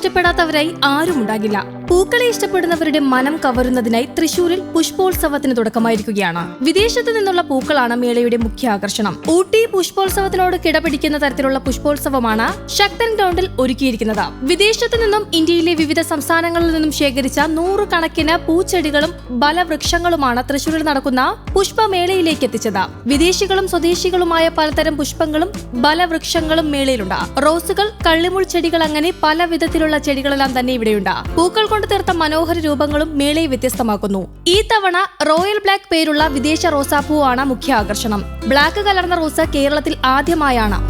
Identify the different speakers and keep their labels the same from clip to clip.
Speaker 1: ഇഷ്ടപ്പെടാത്തവരായി ആരുമുണ്ടാകില്ല. പൂക്കളെ ഇഷ്ടപ്പെടുന്നവരുടെ മനം കവരുന്നതിനായി തൃശൂരിൽ പുഷ്പോത്സവത്തിന് തുടക്കമായിരിക്കുകയാണ്. വിദേശത്തു നിന്നുള്ള പൂക്കളാണ് മേളയുടെ മുഖ്യ ആകർഷണം. ഊട്ടി പുഷ്പോത്സവത്തിനോട് കിടപിടിക്കുന്ന തരത്തിലുള്ള പുഷ്പോത്സവമാണ് ശക്തൻ ഗ്രൗണ്ടിൽ ഒരുക്കിയിരിക്കുന്നത്. വിദേശത്തു നിന്നും ഇന്ത്യയിലെ വിവിധ സംസ്ഥാനങ്ങളിൽ നിന്നും ശേഖരിച്ച 100 കണക്കിന് പൂച്ചെടികളും ബലവൃക്ഷങ്ങളുമാണ് തൃശൂരിൽ നടക്കുന്ന പുഷ്പമേളയിലേക്ക് എത്തിച്ചത്. വിദേശികളും സ്വദേശികളുമായ പലതരം പുഷ്പങ്ങളും ബലവൃക്ഷങ്ങളും മേളയിലുണ്ട്. റോസുകൾ, കള്ളിമുൾ ചെടികൾ, അങ്ങനെ പല വിധത്തിലുള്ള ചെടികളെല്ലാം തന്നെ ഇവിടെയുണ്ട്. പൂക്കൾ കൊണ്ട് തീർത്ത മനോഹര രൂപങ്ങളും മേളയെ വ്യത്യസ്തമാക്കുന്നു. ഈ തവണ റോയൽ ബ്ലാക്ക് പേരുള്ള വിദേശ റോസാപ്പൂവാണ് മുഖ്യ ആകർഷണം. ബ്ലാക്ക് കലർന്ന റോസ് കേരളത്തിൽ ആദ്യമായാണ്.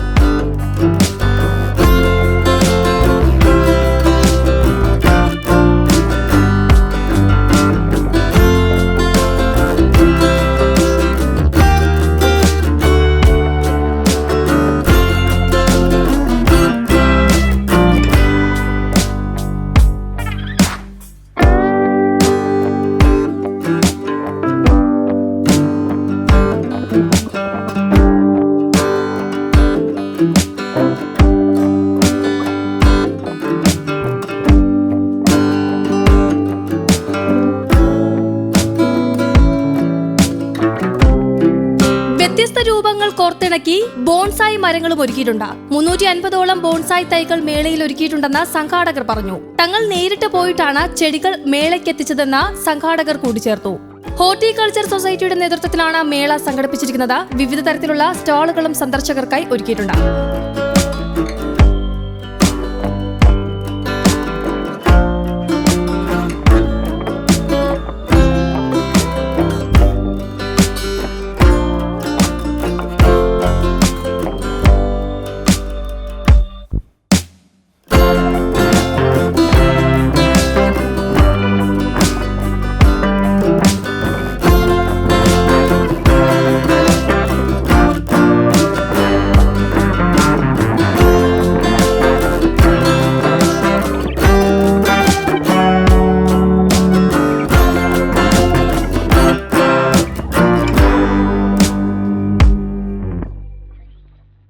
Speaker 1: വ്യത്യസ്ത രൂപങ്ങൾ കോർത്തിണക്കി ബോൺസായി മരങ്ങളും ഒരുക്കിയിട്ടുണ്ട്. 350ഓളം ബോൺസായി തൈകൾ മേളയിൽ ഒരുക്കിയിട്ടുണ്ടെന്ന് സംഘാടകർ പറഞ്ഞു. തങ്ങൾ നേരിട്ട് പോയിട്ടാണ് ചെടികൾ മേളയ്ക്കെത്തിച്ചതെന്ന് സംഘാടകർ കൂട്ടിച്ചേർത്തു. ഹോർട്ടികൾച്ചർ സൊസൈറ്റിയുടെ നേതൃത്വത്തിലാണ് മേള സംഘടിപ്പിച്ചിരിക്കുന്നത്. വിവിധ തരത്തിലുള്ള സ്റ്റാളുകളും സന്ദർശകർക്കായി ഒരുക്കിയിട്ടുണ്ട്.